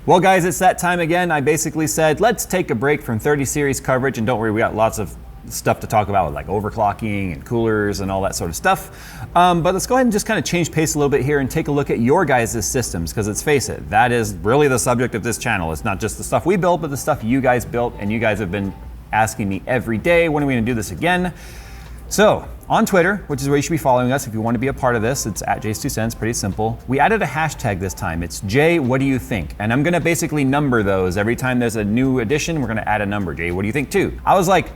Well guys, it's that time again. I basically said, let's take a break from 30 series coverage, and don't worry, we got lots of stuff to talk about, like overclocking and coolers and all that sort of stuff. But let's go ahead and just kind of change pace a little bit here and take a look at your guys' systems, because let's face it, that is really the subject of this channel. It's not just the stuff we built, but the stuff you guys built, and you guys have been asking me every day, when are we gonna do this again? So, on Twitter, which is where you should be following us if you want to be a part of this, it's at JayzTwoCents, pretty simple. We added a hashtag this time. It's Jay, what do you think? And I'm gonna basically number those. Every time there's a new addition, we're gonna add a number. Jay, what do you think too? I was like,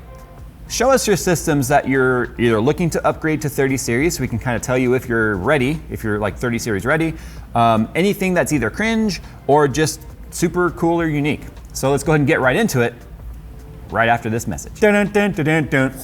show us your systems that you're either looking to upgrade to 30 series, so we can kind of tell you if you're ready, if you're like 30 series ready. Anything that's either cringe or just super cool or unique. So let's go ahead and get right into it, right after this message. Dun, dun, dun, dun, dun, dun.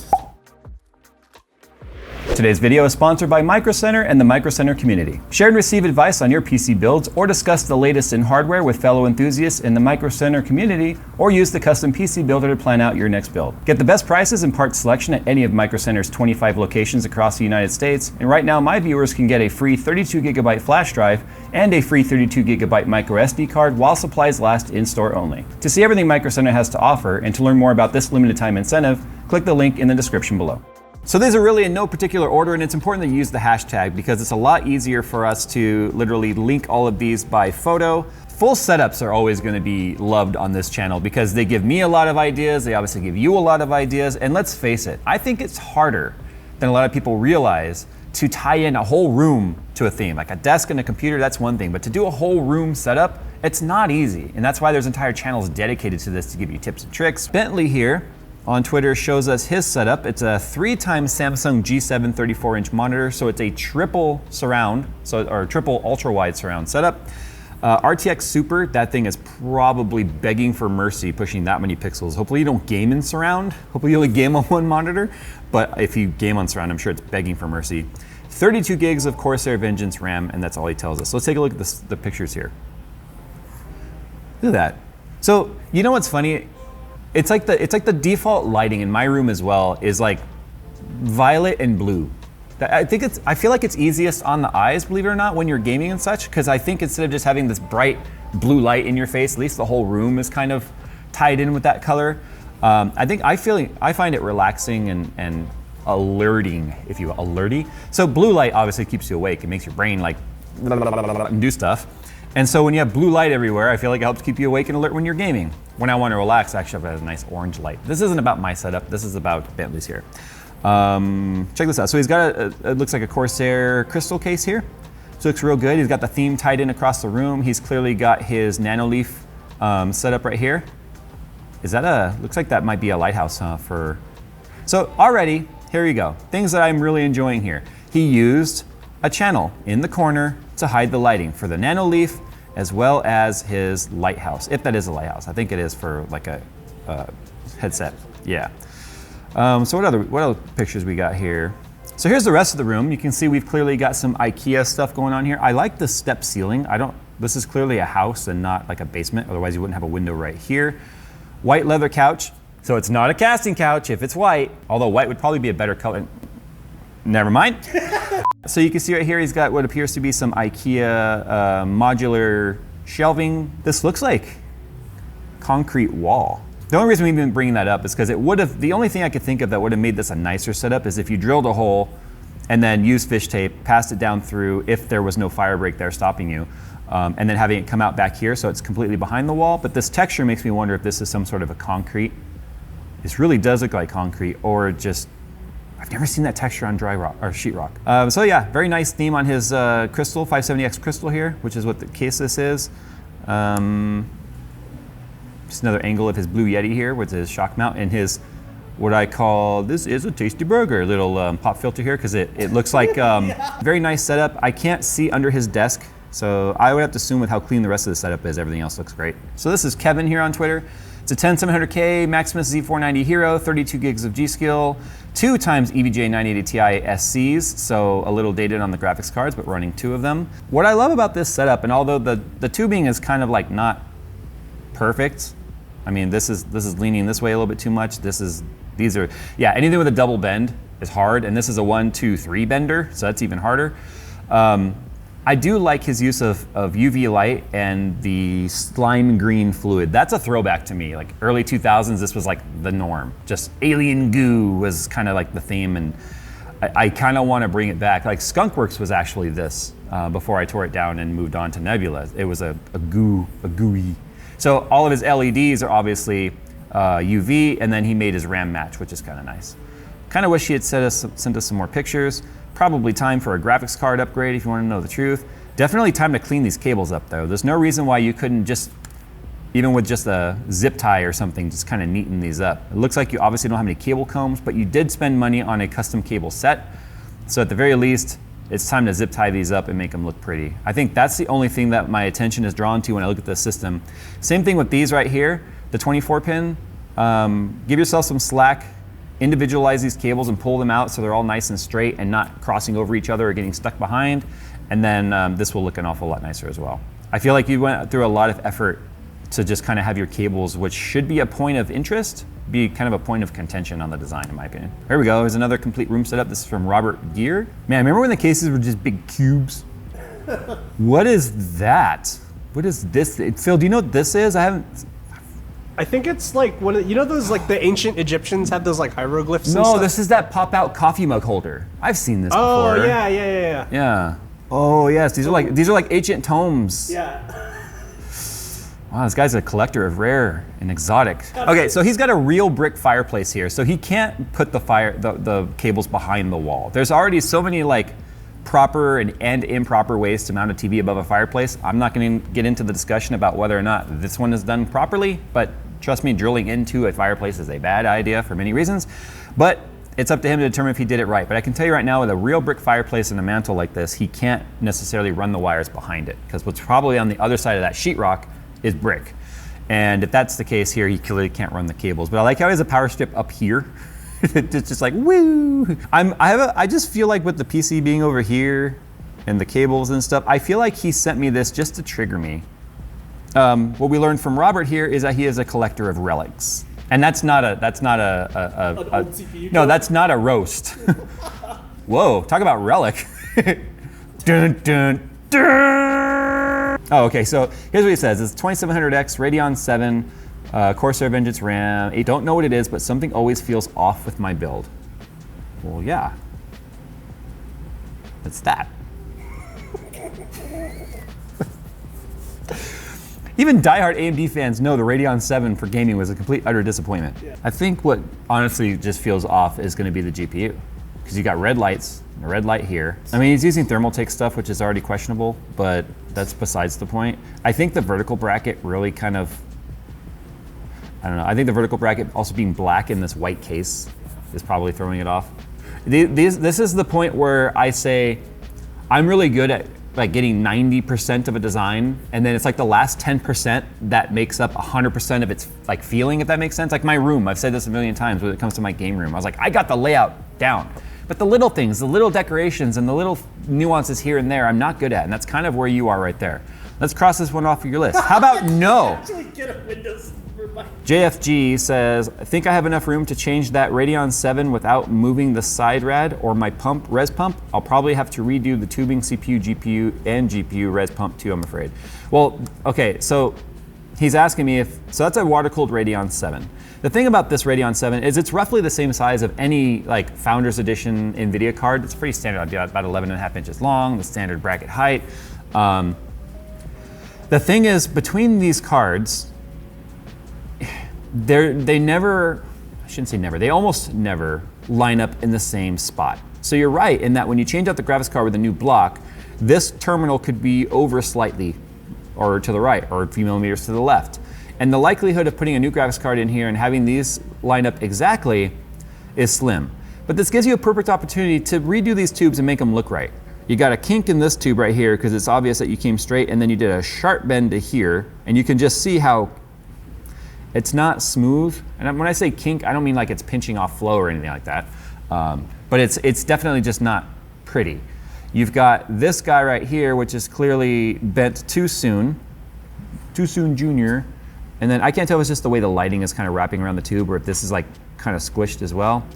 Today's video is sponsored by Micro Center and the Micro Center community. Share and receive advice on your PC builds, or discuss the latest in hardware with fellow enthusiasts in the Micro Center community, or use the custom PC builder to plan out your next build. Get the best prices and parts selection at any of Micro Center's 25 locations across the United States, and right now my viewers can get a free 32GB flash drive and a free 32GB micro SD card while supplies last in-store only. To see everything Micro Center has to offer and to learn more about this limited time incentive, click the link in the description below. So these are really in no particular order, and it's important that you use the hashtag because it's a lot easier for us to literally link all of these by photo. Full setups are always going to be loved on this channel because they give me a lot of ideas, they obviously give you a lot of ideas, and let's face it, I think it's harder than a lot of people realize to tie in a whole room to a theme. Like a desk and a computer, that's one thing, but to do a whole room setup, it's not easy, and that's why there's entire channels dedicated to this to give you tips and tricks. Bentley here on Twitter shows us his setup. It's a 3x Samsung G7 34-inch monitor, so it's a triple surround, or triple ultra-wide surround setup. RTX Super, that thing is probably begging for mercy pushing that many pixels. Hopefully you don't game in surround. Hopefully you only game on one monitor, but if you game on surround, I'm sure it's begging for mercy. 32 gigs of Corsair Vengeance RAM, and that's all he tells us. So let's take a look at the pictures here. Look at that. So, you know what's funny? It's like the default lighting in my room as well is like violet and blue. I feel like it's easiest on the eyes, believe it or not, when you're gaming and such, because I think instead of just having this bright blue light in your face, at least the whole room is kind of tied in with that color. I find it relaxing and alerting, if you will, alerty. So blue light obviously keeps you awake. It makes your brain like and do stuff. And so when you have blue light everywhere, I feel like it helps keep you awake and alert when you're gaming. When I want to relax, actually, I have a nice orange light. This isn't about my setup. This is about Bentley's here. Check this out. So he's got it looks like a Corsair crystal case here. So it looks real good. He's got the theme tied in across the room. He's clearly got his Nanoleaf set up right here. Is that looks like that might be a lighthouse, huh? So already, here you go. Things that I'm really enjoying here. He used a channel in the corner to hide the lighting for the Nanoleaf, as well as his lighthouse, if that is a lighthouse. I think it is for like a headset, yeah. So what other pictures we got here? So here's the rest of the room. You can see we've clearly got some IKEA stuff going on here. I like the step ceiling. This is clearly a house and not like a basement, otherwise you wouldn't have a window right here. White leather couch. So it's not a casting couch if it's white, although white would probably be a better color. Never mind. So you can see right here, he's got what appears to be some IKEA modular shelving. This looks like concrete wall. The only reason we've been bringing that up is because the only thing I could think of that would have made this a nicer setup is if you drilled a hole and then used fish tape, passed it down through if there was no fire break there stopping you, and then having it come out back here so it's completely behind the wall. But this texture makes me wonder if this is some sort of a concrete. This really does look like concrete, or just, I've never seen that texture on dry rock or sheetrock. So yeah, very nice theme on his crystal, 570X crystal here, which is what the case this is. Just another angle of his Blue Yeti here with his shock mount and his, what I call, this is a tasty burger, little pop filter here, because it looks like very nice setup. I can't see under his desk, so I would have to assume with how clean the rest of the setup is, everything else looks great. So this is Kevin here on Twitter. It's a 10700K Maximus Z490 Hero, 32 gigs of G-Skill, 2x EVGA 980 Ti SCs, so a little dated on the graphics cards, but running 2 of them. What I love about this setup, and although the tubing is kind of like not perfect, I mean, this is leaning this way a little bit too much. Yeah, anything with a double bend is hard, and this is a 1, 2, 3 bender, so that's even harder. I do like his use of UV light and the slime green fluid. That's a throwback to me. Like early 2000s, this was like the norm. Just alien goo was kind of like the theme, and I kind of want to bring it back. Like Skunkworks was actually this before I tore it down and moved on to Nebula. It was a gooey. So all of his LEDs are obviously UV, and then he made his RAM match, which is kind of nice. Kind of wish he had sent us some more pictures. Probably time for a graphics card upgrade if you want to know the truth. Definitely time to clean these cables up though. There's no reason why you couldn't just, even with just a zip tie or something, just kind of neaten these up. It looks like you obviously don't have any cable combs, but you did spend money on a custom cable set. So at the very least, it's time to zip tie these up and make them look pretty. I think that's the only thing that my attention is drawn to when I look at this system. Same thing with these right here, the 24 pin. Give yourself some slack. Individualize these cables and pull them out so they're all nice and straight and not crossing over each other or getting stuck behind. And then this will look an awful lot nicer as well. I feel like you went through a lot of effort to just kind of have your cables, which should be a point of interest, be kind of a point of contention on the design, in my opinion. Here we go, here's another complete room setup. This is from Robert Gear. Man, remember when the cases were just big cubes? What is that? What is this? Phil, do you know what this is? I think it's like one of, you know those like the ancient Egyptians had those like hieroglyphs and No, stuff? this is that pop-out coffee mug holder. I've seen this before. Oh yeah. Yeah. Oh yes, these are like ancient tomes. Yeah. Wow, this guy's a collector of rare and exotic. Okay, so he's got a real brick fireplace here, so he can't put the cables behind the wall. There's already so many like proper and improper ways to mount a TV above a fireplace. I'm not going to get into the discussion about whether or not this one is done properly, but trust me, drilling into a fireplace is a bad idea for many reasons. But it's up to him to determine if he did it right. But I can tell you right now, with a real brick fireplace and a mantle like this, he can't necessarily run the wires behind it, because what's probably on the other side of that sheetrock is brick. And if that's the case here, he clearly can't run the cables. But I like how he has a power strip up here. It's just like, woo! I just feel like with the PC being over here and the cables and stuff, I feel like he sent me this just to trigger me. What we learned from Robert here is that he is a collector of relics. And that's not a no, that's not a roast. Whoa, talk about relic. Dun, dun, dun. Oh, okay, so here's what he says. It's 2700X, Radeon 7, Corsair Vengeance RAM. I don't know what it is, but something always feels off with my build. Well, yeah. It's that. Even diehard AMD fans know the Radeon 7 for gaming was a complete utter disappointment. Yeah. I think what honestly just feels off is going to be the GPU, because you got red lights, and a red light here. I mean, he's using Thermaltake stuff, which is already questionable, but that's besides the point. I think the vertical bracket really kind of, I don't know. I think the vertical bracket also being black in this white case is probably throwing it off. This is the point where I say I'm really good at like getting 90% of a design, and then it's like the last 10% that makes up 100% of its like feeling, if that makes sense. Like my room, I've said this a million times when it comes to my game room. I was like, I got the layout down, but the little things, the little decorations and the little nuances here and there, I'm not good at, and that's kind of where you are right there. Let's cross this one off of your list. How about no? JFG says, I think I have enough room to change that Radeon 7 without moving the side rad or my res pump. I'll probably have to redo the tubing, CPU, GPU, and GPU res pump too, I'm afraid. Well, okay, so he's asking me so that's a water-cooled Radeon 7. The thing about this Radeon 7 is it's roughly the same size of any like Founders Edition NVIDIA card. It's pretty standard, about 11.5 inches long, the standard bracket height. The thing is, between these cards, they never, I shouldn't say never, they almost never line up in the same spot. So you're right in that when you change out the graphics card with a new block, this terminal could be over slightly, or to the right, or a few millimeters to the left. And the likelihood of putting a new graphics card in here and having these line up exactly is slim. But this gives you a perfect opportunity to redo these tubes and make them look right. You got a kink in this tube right here because it's obvious that you came straight, and then you did a sharp bend to here, and you can just see how it's not smooth. And when I say kink, I don't mean like it's pinching off flow or anything like that. But it's definitely just not pretty. You've got this guy right here, which is clearly bent too soon junior. And then I can't tell if it's just the way the lighting is kind of wrapping around the tube, or if this is like kind of squished as well.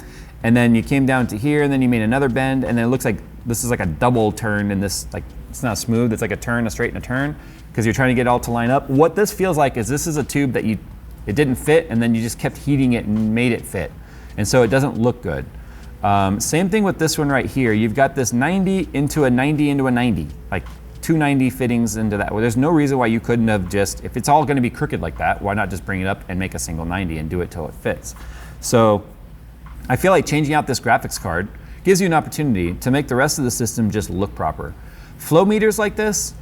And then you came down to here, and then you made another bend, and then it looks like this is like a double turn in this like smooth. It's like a turn, a straight, and a turn, because you're trying to get it all to line up. What this feels like is this is a tube that it didn't fit, and then you just kept heating it and made it fit. And so it doesn't look good. Same thing with this one right here. You've got this 90 into a 90 into a 90, like 290 fittings into that. Well, there's no reason why you couldn't have just, if it's all gonna be crooked like that, why not just bring it up and make a single 90 and do it till it fits? So I feel like changing out this graphics card gives you an opportunity to make the rest of the system just look proper. Flow meters like this,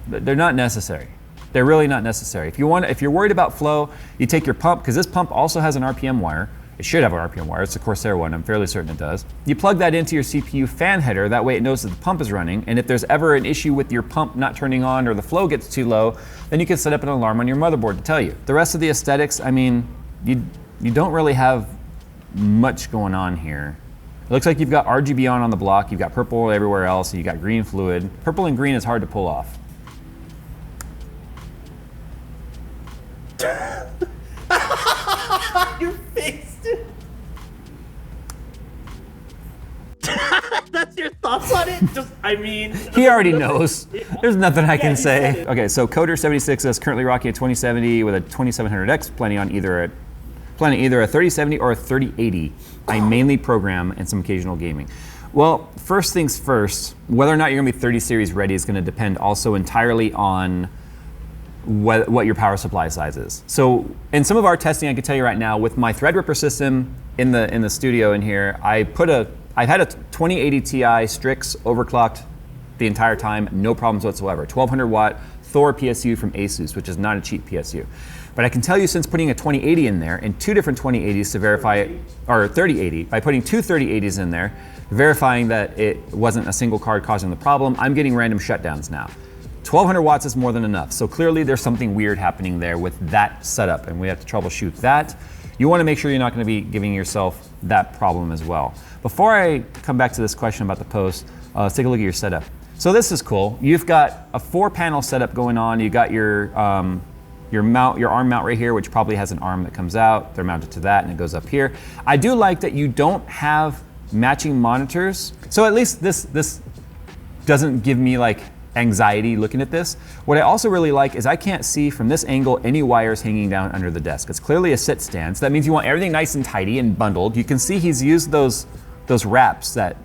they're not necessary. They're really not necessary. If you're worried about flow, you take your pump, because this pump also has an RPM wire. It should have an RPM wire. It's a Corsair one. I'm fairly certain it does. You plug that into your CPU fan header. That way it knows that the pump is running. And if there's ever an issue with your pump not turning on or the flow gets too low, then you can set up an alarm on your motherboard to tell you. The rest of the aesthetics, I mean, you don't really have much going on here. It looks like you've got RGB on the block. You've got purple everywhere else. And you've got green fluid. Purple and green is hard to pull off. Your face, dude. That's your thoughts on it? Just, I mean. He already knows. There's nothing I can say. Okay, so Coder 76 is currently rocking a 2070 with a 2700X, planning either a 3070 or a 3080. I mainly program and some occasional gaming. Well, first things first, whether or not you're gonna be 30 series ready is gonna depend also entirely on what your power supply size is. So in some of our testing, I can tell you right now, with my Threadripper system in the studio in here, I've had a 2080 Ti Strix overclocked the entire time, no problems whatsoever. 1200 watt Thor PSU from Asus, which is not a cheap PSU. But I can tell you, since putting a 2080 in there and two different 2080s to verify it, or 3080, by putting two 3080s in there, verifying that it wasn't a single card causing the problem, I'm getting random shutdowns now. 1200 watts is more than enough. So clearly there's something weird happening there with that setup, and we have to troubleshoot that. You want to make sure you're not going to be giving yourself that problem as well. Before I come back to this question about the post, let's take a look at your setup. So this is cool. You've got a 4-panel setup going on. You got your arm mount right here, which probably has an arm that comes out. They're mounted to that, and it goes up here. I do like that you don't have matching monitors. So at least this doesn't give me like anxiety looking at this. What I also really like is I can't see from this angle any wires hanging down under the desk. It's clearly a sit stand, so that means you want everything nice and tidy and bundled. You can see he's used those wraps, that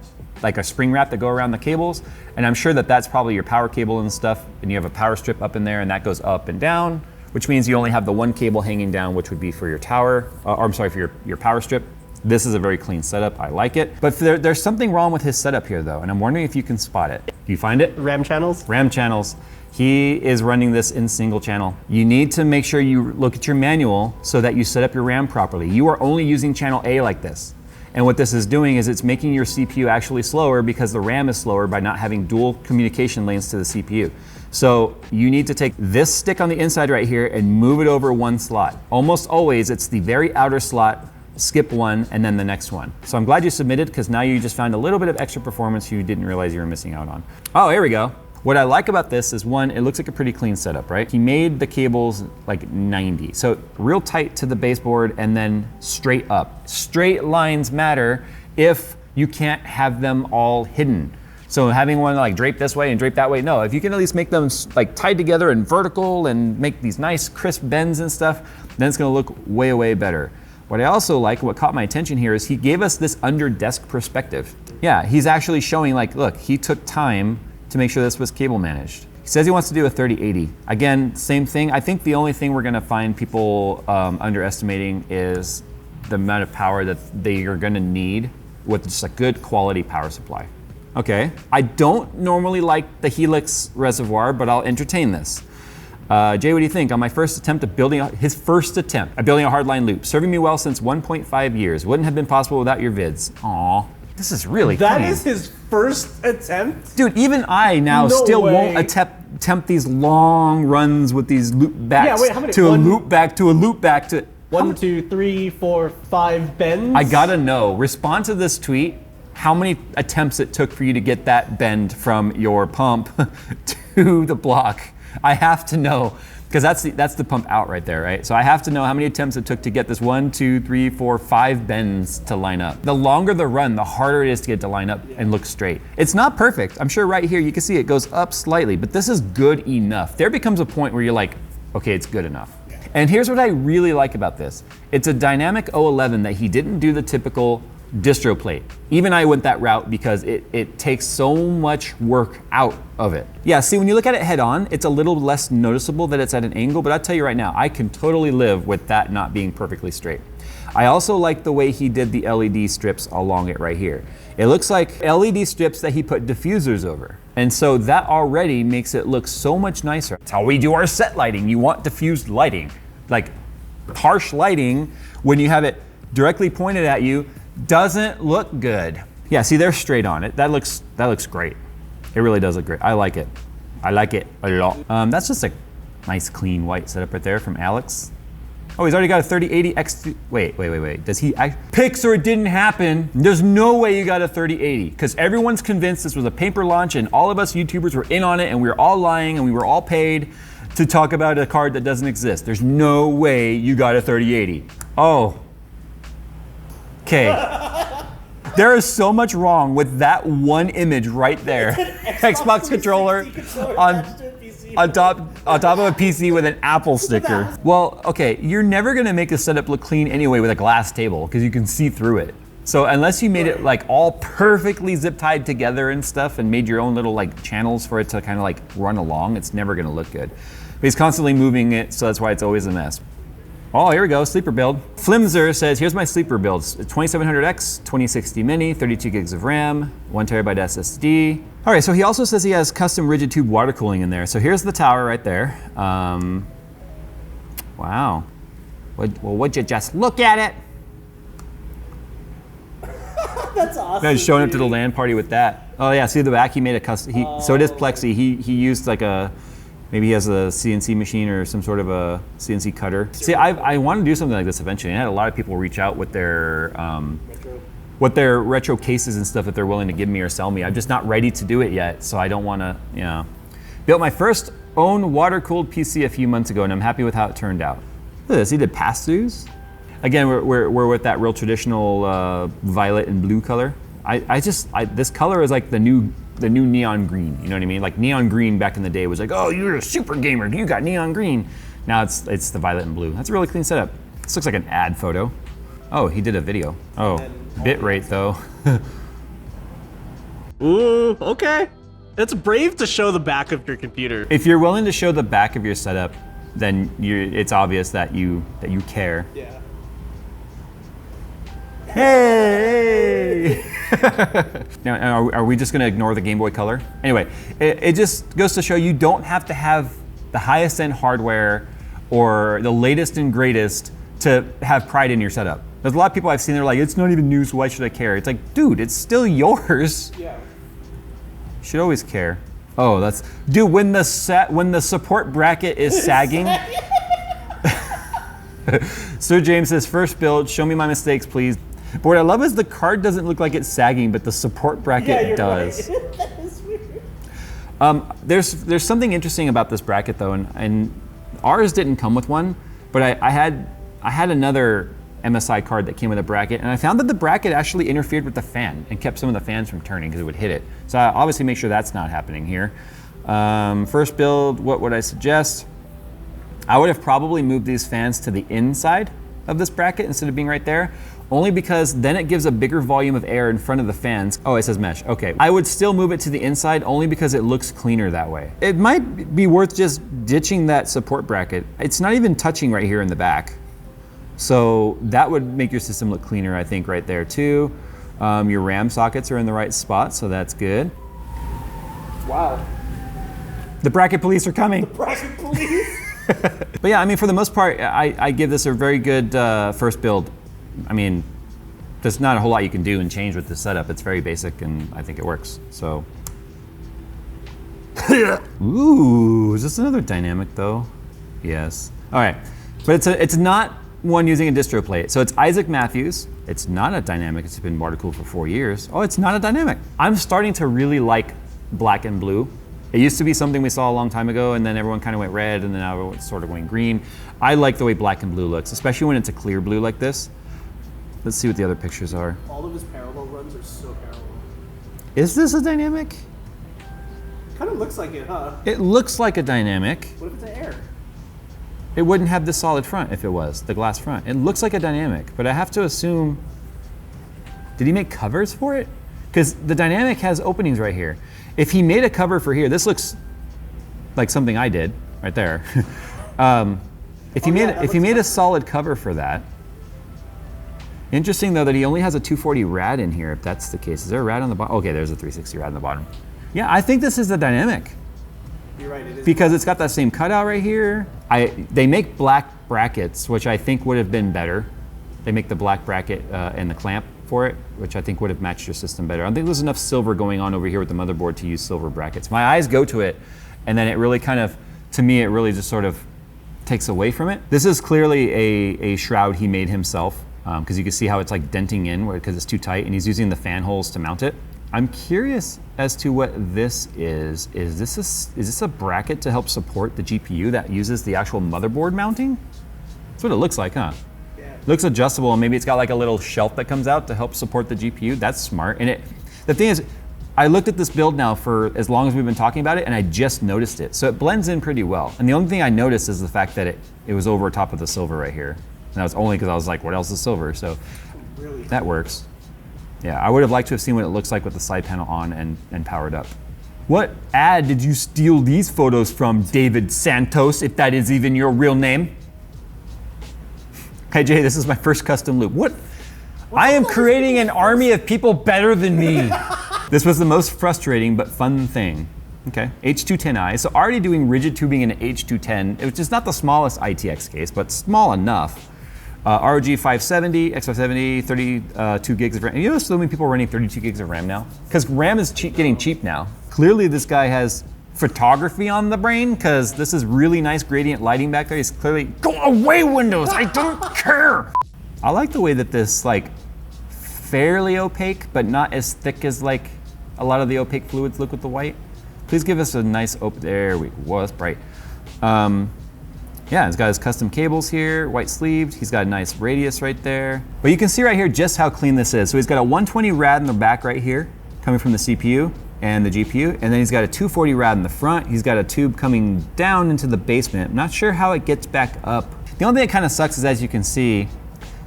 like a spring wrap that go around the cables, and I'm sure that that's probably your power cable and stuff, and you have a power strip up in there, and that goes up and down, which means you only have the one cable hanging down, which would be for your tower, for your power strip. This is a very clean setup, I like it. But there's something wrong with his setup here though, and I'm wondering if you can spot it. Do you find it? RAM channels? RAM channels. He is running this in single channel. You need to make sure you look at your manual so that you set up your RAM properly. You are only using channel A like this. And what this is doing is it's making your CPU actually slower because the RAM is slower by not having dual communication lanes to the CPU. So you need to take this stick on the inside right here and move it over one slot. Almost always it's the very outer slot, skip one, and then the next one. So I'm glad you submitted, because now you just found a little bit of extra performance you didn't realize you were missing out on. Oh, here we go. What I like about this is, one, it looks like a pretty clean setup, right? He made the cables like 90. So real tight to the baseboard and then straight up. Straight lines matter if you can't have them all hidden. So having one like draped this way and draped that way, no. If you can at least make them like tied together and vertical and make these nice crisp bends and stuff, then it's gonna look way, way better. What I also like, what caught my attention here, is he gave us this under desk perspective. Yeah, he's actually showing like, look, he took time to make sure this was cable managed. He says he wants to do a 3080. Again, same thing. I think the only thing we're gonna find people underestimating is the amount of power that they are gonna need with just a good quality power supply. Okay, I don't normally like the Helix reservoir, but I'll entertain this. Jay, what do you think? On my first attempt at building a hardline loop, serving me well since 1.5 years. Wouldn't have been possible without your vids. Aw, this is really That clean. is his first attempt? Dude, even I now won't attempt these long runs with these loop backs. Yeah, wait, how many? To a loop back to a loop back to. 1, 2, 3, 4, 5 bends? I gotta know. Respond to this tweet. How many attempts it took for you to get that bend from your pump to the block? I have to know. because that's the pump out right there, right? So I have to know how many attempts it took to get this 1, 2, 3, 4, 5 bends to line up. The longer the run, the harder it is to get it to line up and look straight. It's not perfect. I'm sure right here you can see it goes up slightly, but this is good enough. There becomes a point where you're like, okay, it's good enough. And here's what I really like about this. It's a dynamic 011 that he didn't do the typical distro plate. Even I went that route because it takes so much work out of it. Yeah, see, when you look at it head on, it's a little less noticeable that it's at an angle, but I'll tell you right now, I can totally live with that not being perfectly straight. I also like the way he did the LED strips along it right here. It looks like LED strips that he put diffusers over. And so that already makes it look so much nicer. That's how we do our set lighting. You want diffused lighting. Like harsh lighting, when you have it directly pointed at you, doesn't look good. Yeah, see, they're straight on it. That looks great. It really does look great. I like it. I like it a lot. That's just a nice clean white setup right there from Alex. Oh, he's already got a 3080 X2. Wait. Does he pics or it didn't happen? There's no way you got a 3080 because everyone's convinced this was a paper launch and all of us YouTubers were in on it and we were all lying and we were all paid to talk about a card that doesn't exist. There's no way you got a 3080. Oh. Okay. There is so much wrong with that one image right there. Xbox controller on top of a PC with an Apple sticker. Well, okay, you're never gonna make a setup look clean anyway with a glass table because you can see through it. So unless you made it like all perfectly zip tied together and stuff and made your own little like channels for it to kind of like run along, it's never gonna look good. But he's constantly moving it, so that's why it's always a mess. Oh, here we go, sleeper build. Flimser says, here's my sleeper builds. 2700X, 2060 mini, 32 gigs of RAM, 1 terabyte SSD. All right, so he also says he has custom rigid tube water cooling in there. So here's the tower right there. Wow. Would you just look at it? That's awesome. He's showing up to the LAN party with that. Oh yeah, see the back, he made a custom, so it is plexi. He used like a, maybe he has a CNC machine or some sort of a CNC cutter. See, I want to do something like this eventually. I had a lot of people reach out with their retro cases and stuff that they're willing to give me or sell me. I'm just not ready to do it yet, so I don't want to, you know. Built my first own water-cooled PC a few months ago, and I'm happy with how it turned out. Look at this, he did pass-throughs. Again, we're with that real traditional violet and blue color. This color is like the new neon green, you know what I mean? Like neon green back in the day was like, oh, you're a super gamer, you got neon green. Now it's the violet and blue. That's a really clean setup. This looks like an ad photo. Oh, he did a video. Oh, bitrate though. Ooh, okay. It's brave to show the back of your computer. If you're willing to show the back of your setup, then it's obvious that you care. Yeah. Hey! Now, are we just gonna ignore the Game Boy Color? Anyway, it just goes to show you don't have to have the highest end hardware or the latest and greatest to have pride in your setup. There's a lot of people I've seen, they're like, it's not even new, so why should I care? It's like, dude, it's still yours. Yeah. You should always care. Oh, that's, dude, when the support bracket is sagging. Sir James says, first build, show me my mistakes, please. But what I love is the card doesn't look like it's sagging, but the support bracket does. Right. That is weird. There's something interesting about this bracket though, and ours didn't come with one, but I had another MSI card that came with a bracket, and I found that the bracket actually interfered with the fan and kept some of the fans from turning because it would hit it. So I obviously make sure that's not happening here. First build, what would I suggest? I would have probably moved these fans to the inside of this bracket instead of being right there, only because then it gives a bigger volume of air in front of the fans. Oh, it says mesh, okay. I would still move it to the inside only because it looks cleaner that way. It might be worth just ditching that support bracket. It's not even touching right here in the back. So that would make your system look cleaner, I think, right there too. Your RAM sockets are in the right spot, so that's good. Wow. The bracket police are coming. The bracket police? But yeah, I mean, for the most part, I give this a very good first build. I mean, there's not a whole lot you can do and change with this setup. It's very basic, and I think it works, so. Ooh, is this another dynamic though? Yes. All right, but it's not one using a distro plate. So it's Isaac Matthews. It's not a dynamic, it's been water cooled for 4 years. Oh, it's not a dynamic. I'm starting to really like black and blue. It used to be something we saw a long time ago, and then everyone kind of went red, and then now everyone's sort of going green. I like the way black and blue looks, especially when it's a clear blue like this. Let's see what the other pictures are. All of his parallel runs are so parallel. Is this a dynamic? Kind of looks like it, huh? It looks like a dynamic. What if it's an air? It wouldn't have this solid front if it was, the glass front. It looks like a dynamic, but I have to assume, did he make covers for it? Because the dynamic has openings right here. If he made a cover for here, this looks like something I did right there. If he made a solid cover for that. Interesting though that he only has a 240 rad in here, if that's the case. Is there a rad on the bottom? Okay, there's a 360 rad on the bottom. Yeah, I think this is the dynamic. You're right, it is. Because it's got that same cutout right here. They make black brackets, which I think would have been better. They make the black bracket and the clamp for it, which I think would have matched your system better. I don't think there's enough silver going on over here with the motherboard to use silver brackets. My eyes go to it, and then it really kind of, to me, it really just sort of takes away from it. This is clearly a shroud he made himself, because you can see how it's like denting in because it's too tight, and he's using the fan holes to mount it. I'm curious as to what this is. Is this a bracket to help support the GPU that uses the actual motherboard mounting? That's what it looks like, huh? Looks adjustable, and maybe it's got like a little shelf that comes out to help support the GPU. That's smart. And the thing is, I looked at this build now for as long as we've been talking about it, and I just noticed it. So it blends in pretty well. And the only thing I noticed is the fact that it was over top of the silver right here. And that was only because I was like, what else is silver? So Really? that works. Yeah, I would have liked to have seen what it looks like with the side panel on and powered up. What ad did you steal these photos from, David Santos, if that is even your real name? Hey Jay, this is my first custom loop. What? I am creating an army of people better than me. This was the most frustrating but fun thing. Okay, H210i. So already doing rigid tubing in an H210, which is not the smallest ITX case, but small enough. ROG 570, X570, 32 gigs of RAM. And you know so many people are running 32 gigs of RAM now? Because RAM is getting cheap now. Clearly this guy has photography on the brain, because this is really nice gradient lighting back there. He's clearly, go away Windows, I don't care. I like the way that this like fairly opaque, but not as thick as like a lot of the opaque fluids look with the white. Please give us a nice open, there we go, whoa, that's bright. Yeah, he's got his custom cables here, white sleeved. He's got a nice radius right there. But you can see right here just how clean this is. So he's got a 120 rad in the back right here, coming from the CPU and the GPU, and then he's got a 240 rad in the front. He's got a tube coming down into the basement. I'm not sure how it gets back up. The only thing that kind of sucks is, as you can see,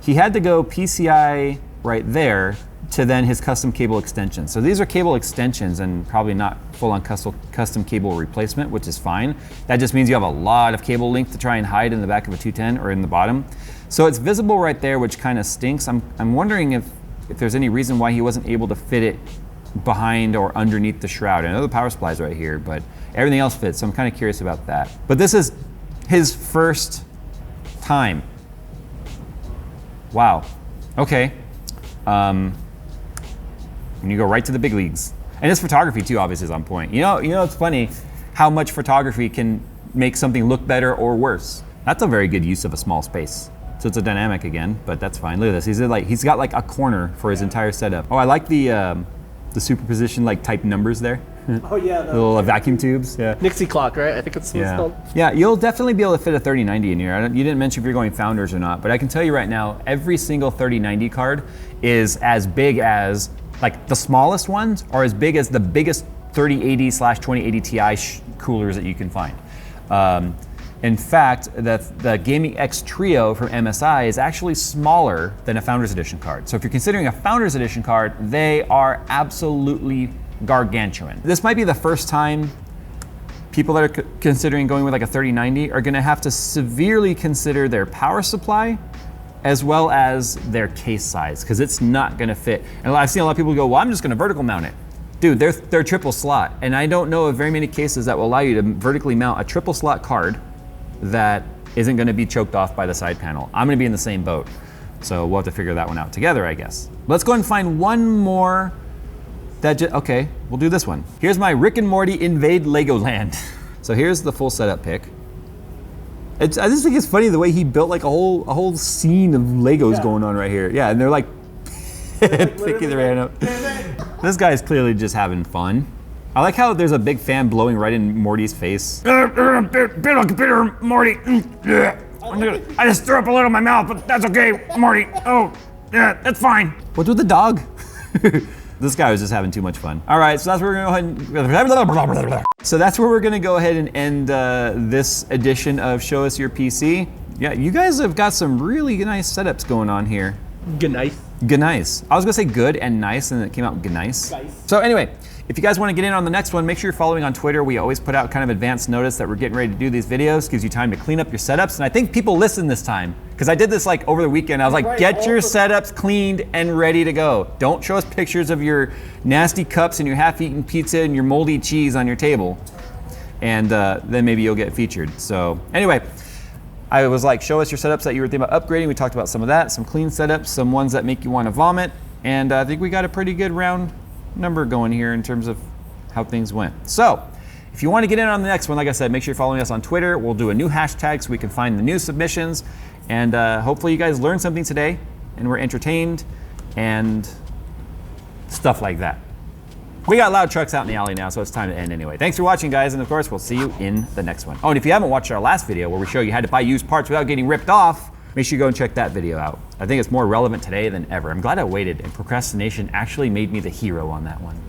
he had to go PCI right there to then his custom cable extension. So these are cable extensions and probably not full-on custom cable replacement, which is fine. That just means you have a lot of cable length to try and hide in the back of a 210 or in the bottom. So it's visible right there, which kind of stinks. I'm wondering if there's any reason why he wasn't able to fit it behind or underneath the shroud. I know the power supply is right here, but everything else fits, so I'm kind of curious about that. But this is his first time. Wow, okay. When you go right to the big leagues. And his photography too, obviously, is on point. You know, it's funny how much photography can make something look better or worse. That's a very good use of a small space. So it's a dynamic again, but that's fine. Look at this, he's got like a corner for his entire setup. Oh, I like the superposition like type numbers there. Oh yeah. The little vacuum tubes, yeah. Nixie clock, right? I think it's what it's called. Yeah, you'll definitely be able to fit a 3090 in here. You didn't mention if you're going Founders or not, but I can tell you right now, every single 3090 card is as big as, like the smallest ones are as big as the biggest 3080/2080 Ti coolers that you can find. In fact, the Gaming X Trio from MSI is actually smaller than a Founders Edition card. So if you're considering a Founders Edition card, they are absolutely gargantuan. This might be the first time people that are considering going with like a 3090 are gonna have to severely consider their power supply as well as their case size, because it's not gonna fit. And I've seen a lot of people go, well, I'm just gonna vertical mount it. Dude, they're triple slot, and I don't know of very many cases that will allow you to vertically mount a triple slot card that isn't gonna be choked off by the side panel. I'm gonna be in the same boat. So we'll have to figure that one out together, I guess. Let's go and find one more okay, we'll do this one. Here's my Rick and Morty invade Legoland. So here's the full setup pic. I just think it's funny the way he built like a whole scene of Legos going on right here. Yeah, and they're like picking their hand up. This guy's clearly just having fun. I like how there's a big fan blowing right in Morty's face. Bitter, Morty. I just threw up a little in my mouth, but that's okay, Morty. Oh, yeah, that's fine. What's with the dog? This guy was just having too much fun. All right, so that's where we're gonna go ahead and... So that's where we're gonna go ahead and end this edition of Show Us Your PC. Yeah, you guys have got some really nice setups going on here. Good night. Good nice. I was gonna say good and nice, and it came out good nice. So anyway, if you guys want to get in on the next one, make sure you're following on Twitter. We always put out kind of advance notice that we're getting ready to do these videos. Gives you time to clean up your setups. And I think people listen this time, because I did this like over the weekend. I was like, get your setups cleaned and ready to go. Don't show us pictures of your nasty cups and your half-eaten pizza and your moldy cheese on your table. And then maybe you'll get featured. So anyway, I was like, show us your setups that you were thinking about upgrading. We talked about some of that, some clean setups, some ones that make you want to vomit. And I think we got a pretty good round number going here in terms of how things went. So if you want to get in on the next one, like I said, make sure you're following us on Twitter. We'll do a new hashtag so we can find the new submissions. And hopefully you guys learned something today and were entertained and stuff like that. We got loud trucks out in the alley now, so it's time to end anyway. Thanks for watching, guys, and of course, we'll see you in the next one. Oh, and if you haven't watched our last video where we show you how to buy used parts without getting ripped off, make sure you go and check that video out. I think it's more relevant today than ever. I'm glad I waited, and procrastination actually made me the hero on that one.